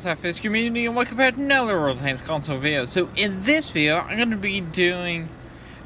SLAPAFISH community, and welcome back to another World Tanks Console video. So in this video, I'm going to be doing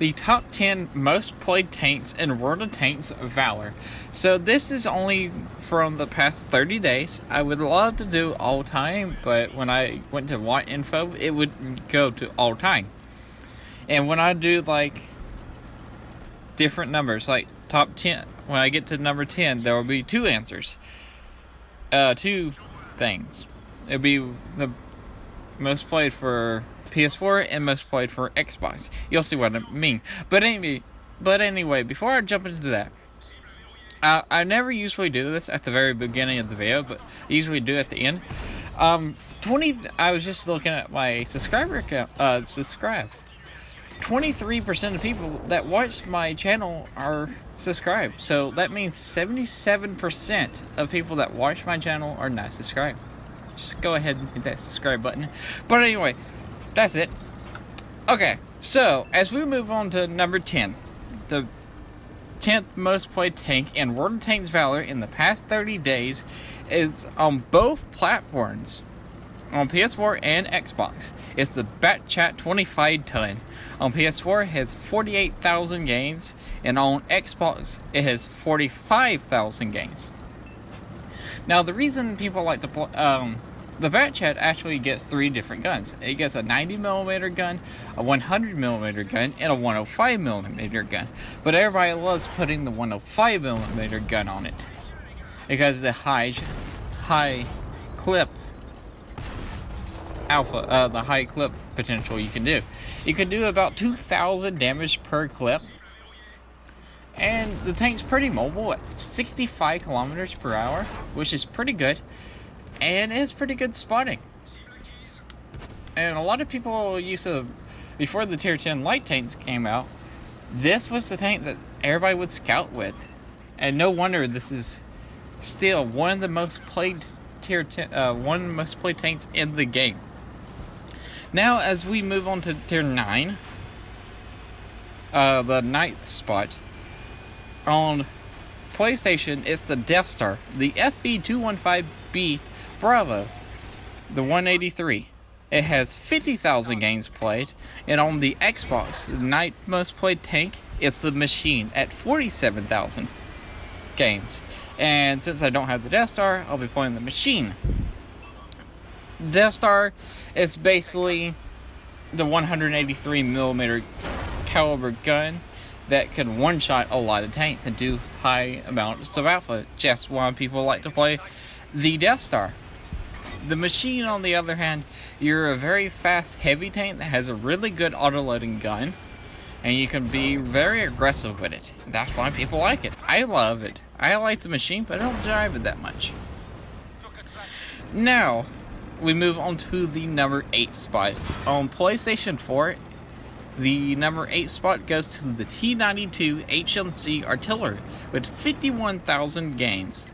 the top 10 most played tanks in World of Tanks Valor. So this is only from the past 30 days. I would love to do all time, but when I went to Wot info, it would go to all time. And when I do like different numbers, like top 10, when I get to number 10, there will be two answers. Two things. It'll be the most played for PS4 and most played for Xbox. You'll see what I mean. But anyway, before I jump into that, I never usually do this at the very beginning of the video, but I usually do at the end. I was just looking at my subscriber count. 23% of people that watch my channel are subscribed. So that means 77% of people that watch my channel are not subscribed. Just go ahead and hit that subscribe button. But anyway, that's it. Okay, so as we move on to number 10, the 10th most played tank in World of Tanks Valor in the past 30 days is on both platforms, on PS4 and Xbox. It's the Batchat 25 ton. On PS4 it has 48,000 gains, and on Xbox it has 45,000 gains. Now the reason people like to play, the Batchat actually gets three different guns. It gets a 90mm gun, a 100mm gun, and a 105mm gun. But everybody loves putting the 105mm gun on it because of the high clip the high clip potential you can do. You can do about 2,000 damage per clip, and the tank's pretty mobile at 65 kilometers per hour, which is pretty good, and it's pretty good spotting. And a lot of people used to, before the tier 10 light tanks came out, this was the tank that everybody would scout with, and no wonder this is still one of the most played tier 10, one of the most played tanks in the game. Now, as we move on to tier 9, the 9th spot, on PlayStation, it's the Death Star, the FB215B Bravo, the 183. It has 50,000 games played, and on the Xbox, the 9th most played tank, it's the Machine at 47,000 games. And since I don't have the Death Star, I'll be playing the Machine. Death Star is basically the 183mm caliber gun that can one-shot a lot of tanks and do high amounts of output. Just why people like to play the Death Star. The Machine, on the other hand, you're a very fast, heavy tank that has a really good auto-loading gun, and you can be very aggressive with it. That's why people like it. I love it. I like the Machine, but I don't drive it that much. Now, we move on to the number 8 spot. On PlayStation 4, the number 8 spot goes to the T92 HMC Artillery with 51,000 games.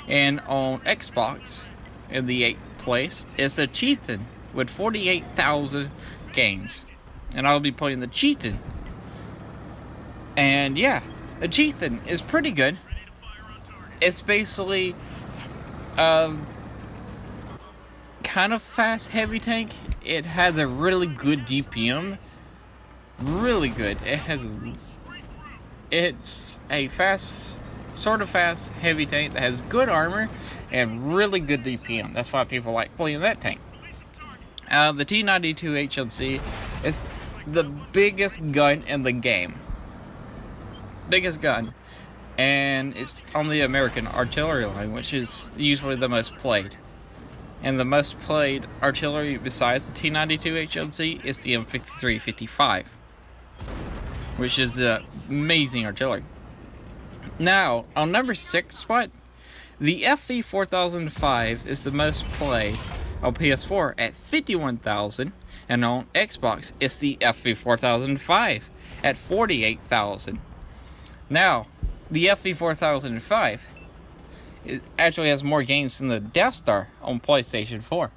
And on Xbox, in the 8th place, is the Chieftain with 48,000 games. And I'll be playing the Chieftain. And yeah, the Chieftain is pretty good. It's basically kind of fast heavy tank. It has a really good DPM, really good. It's a fast, sort of fast heavy tank that has good armor and really good DPM. That's why people like playing that tank. The T92 HMC is the biggest gun in the game, biggest gun, and it's on the American artillery line, which is usually the most played. And the most played artillery besides the T92 HMC is the M5355, which is the amazing artillery. Now, on number 6 spot, the FV4005 is the most played on PS4 at 51,000, and on Xbox, it's the FV4005 at 48,000. Now, the FV4005, it actually has more games than the Death Star on PlayStation 4.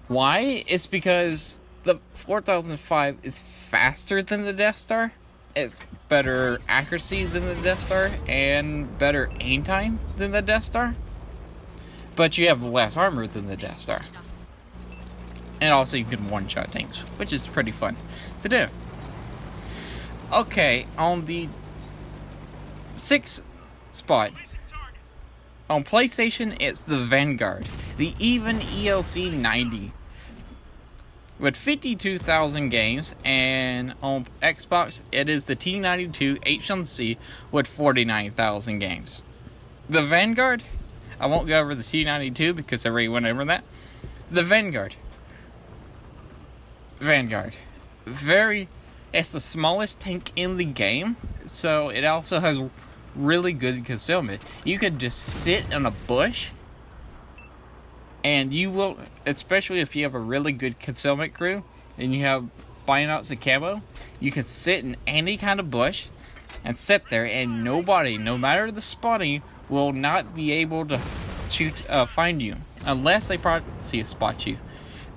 Why? It's because the 4005 is faster than the Death Star. It's better accuracy than the Death Star and better aim time than the Death Star. but you have less armor than the Death Star. And also you can one-shot tanks, which is pretty fun to do. Okay, on the 6th spot, on PlayStation, it's the Vanguard, the even ELC 90, with 52,000 games, and on Xbox, it is the T92 H1C with 49,000 games. The Vanguard, I won't go over the T92 because I already went over that. The Vanguard, it's the smallest tank in the game, so it also has really good concealment. You could just sit in a bush, and you will, especially if you have a really good concealment crew and you have buyouts of camo, you can sit in any kind of bush and sit there, and nobody, no matter the spotting, will not be able to find you unless they spot you.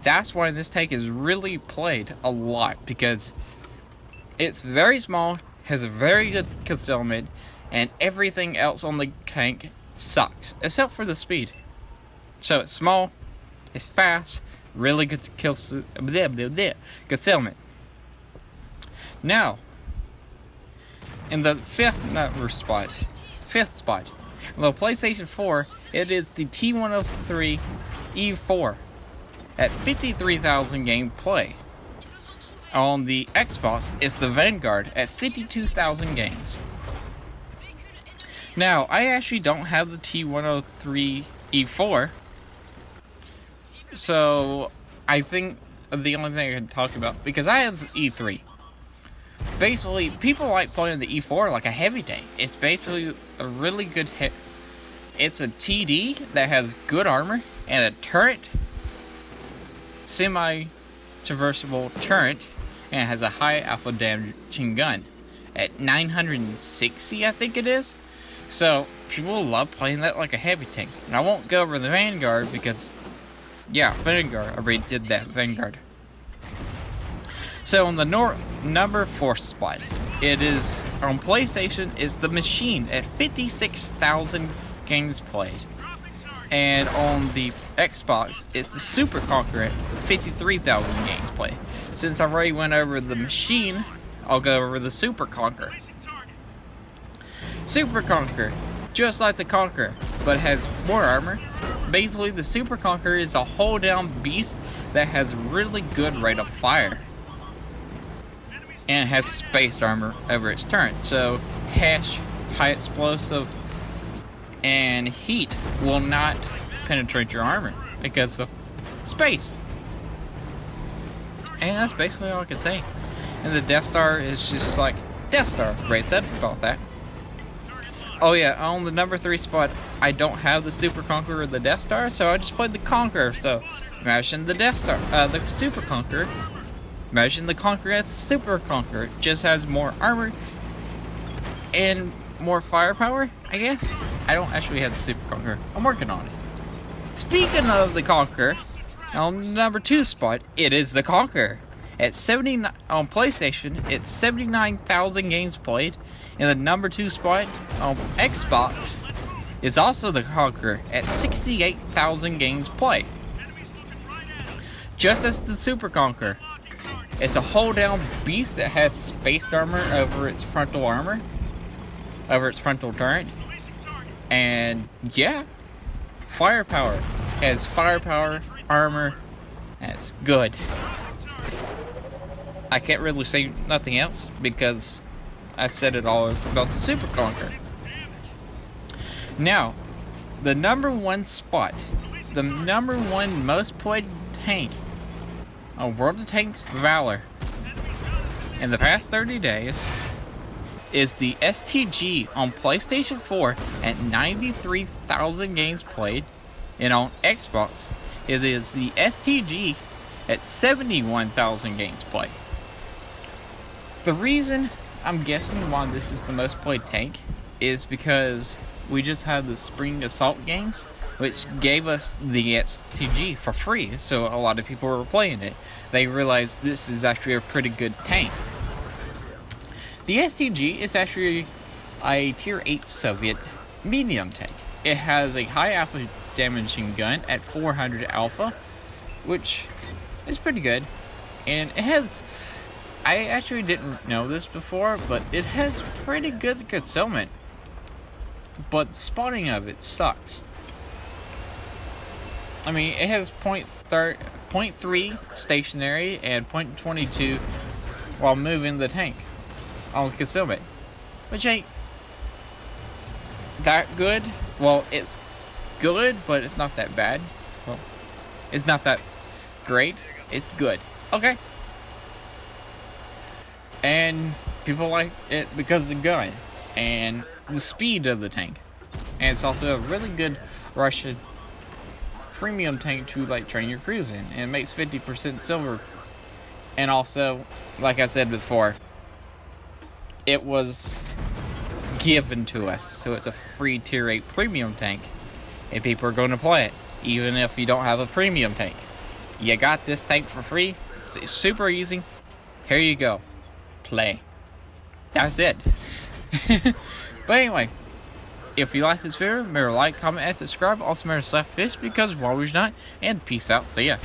That's why this tank is really played a lot, because it's very small, has a very good concealment, and everything else on the tank sucks, except for the speed. So it's small, it's fast, really good concealment. Now, in the 5th spot, on the PlayStation 4, it is the T103 E4 at 53,000 game play. On the Xbox, it's the Vanguard at 52,000 games. Now, I actually don't have the T103 E4, so I think the only thing I can talk about, because I have E3. Basically, people like playing the E4 like a heavy tank. It's basically a really good hit. It's a TD that has good armor and a turret, semi-traversable turret, and it has a high alpha damaging gun at 960, I think it is. So people love playing that like a heavy tank. And I won't go over the Vanguard because, yeah, Vanguard, I already did that, Vanguard. So on the number 4 spot, it is on PlayStation, it's the Machine at 56,000 games played. And on the Xbox, it's the Super Conqueror at 53,000 games played. Since I already went over the Machine, I'll go over the Super Conqueror. Super Conqueror, just like the Conqueror, but has more armor. Basically, the Super Conqueror is a hold-down beast that has really good rate of fire. And it has space armor over its turret, so hash, high explosive, and heat will not penetrate your armor because of space. And that's basically all I can say. And the Death Star is just like Death Star. Great said about that. Oh yeah, on the number 3 spot, I don't have the Super Conqueror or the Death Star, so I just played the Conqueror. So imagine the Death Star, the Super Conqueror. Imagine the Conqueror as the Super Conqueror. It just has more armor and more firepower, I guess. I don't actually have the Super Conqueror. I'm working on it. Speaking of the Conqueror, on the number 2 spot, it is the Conqueror. At 79 on PlayStation, it's 79,000 games played. And the number 2 spot on Xbox is also the Conqueror at 68,000 games played. Just as the Super Conqueror, it's a hold-down beast that has space armor over its frontal turret. And yeah, firepower. It has firepower, armor, and it's good. I can't really say nothing else because I said it all about the Super Conqueror. Now, the number 1 spot, the number 1 most played tank on World of Tanks Valor in the past 30 days is the STG on PlayStation 4 at 93,000 games played, and on Xbox it is the STG at 71,000 games played. The reason I'm guessing why this is the most played tank is because we just had the Spring Assault games, which gave us the STG for free, so a lot of people were playing it. They realized this is actually a pretty good tank. The STG is actually a Tier 8 Soviet medium tank. It has a high alpha damage machine gun at 400 alpha, which is pretty good. And it has, I actually didn't know this before, but it has pretty good concealment. But the spotting of it sucks. I mean, it has 0.3 stationary and 0.22 while moving the tank on concealment, which ain't that good. Well, it's good, but it's not that bad. Well, it's not that great. It's good. Okay. And people like it because of the gun and the speed of the tank. And it's also a really good Russian premium tank to like train your crews in. And it makes 50% silver. And also, like I said before, it was given to us. So it's a free tier 8 premium tank. And people are going to play it. Even if you don't have a premium tank. You got this tank for free. It's super easy. Here you go. Play. That's it. But anyway, if you like this video, remember to like, comment, and subscribe. Also remember to slap fish because we're always not. And peace out. See ya.